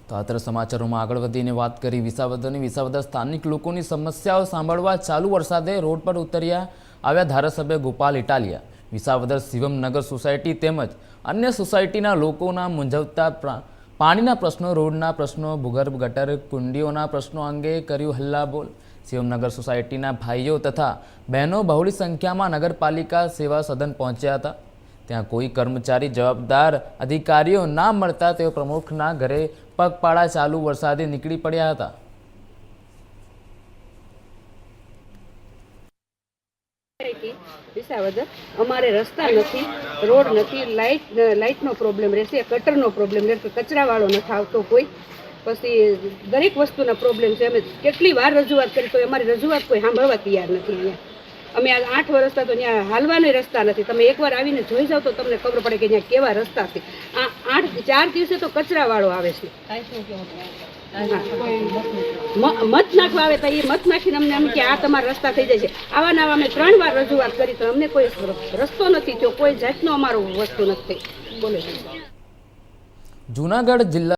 તો આતર સમાચારોમાં આગળ વધીને વાત કરી વિસાવદર સ્થાનિક લોકોની સમસ્યાઓ સાંભળવા ચાલુ વરસાદે રોડ પર ઉતર્યા આવ્યા ધારાસભ્ય ગોપાલ ઇટાલિયા વિસાવદર શિવમનગર સોસાયટી તેમજ અન્ય સોસાયટીના લોકોના મૂંઝવતા પાણીના પ્રશ્નો, રોડના પ્રશ્નો, ભૂગર્ભ ગટર કુંડીઓના પ્રશ્નો અંગે કર્યું હલ્લાબોલ। શિવમનગર સોસાયટીના ભાઈઓ તથા બહેનો બહોળી સંખ્યામાં નગરપાલિકા સેવા સદન પહોંચ્યા હતા। ત્યાં કોઈ કર્મચારી જવાબદાર અધિકારીઓ ના મળતા તેઓ પ્રમુખના ઘરે પગપાળા ચાલુ વરસાદે નીકળી પડ્યા હતા। વિસાવદર અમારે રસ્તા નથી, રોડ નથી, લાઇટનો પ્રોબ્લેમ રહેશે, ગટરનો પ્રોબ્લેમ રહેશે, કચરાવાળો નથી આવતો કોઈ, પછી દરેક વસ્તુના પ્રોબ્લેમ છે। અમે કેટલી વાર રજૂઆત કરી તો અમારી રજૂઆત કોઈ સાંભળવા તૈયાર નથી। અહીંયા અમે આ 8 વર્ષથી તો ત્યાં હાલવાના રસ્તા નથી। તમે એકવાર આવીને જોઈ જાવ તો તમને ખબર પડે કે ત્યાં કેવા રસ્તા છે। આ 4 દિવસે તો કચરાવાળો આવે છે। મત નાખવા આવે તો એ મત નાખીને અમને એમ કે આ તમારા રસ્તા થઈ જાય છે। આવા નવા અમે 3 વાર રજૂઆત કરી તો અમને કોઈ રસ્તો નથી થયો, કોઈ જાતનો અમારો વસ્તુ નથી। બોલે જૂનાગઢ જિલ્લા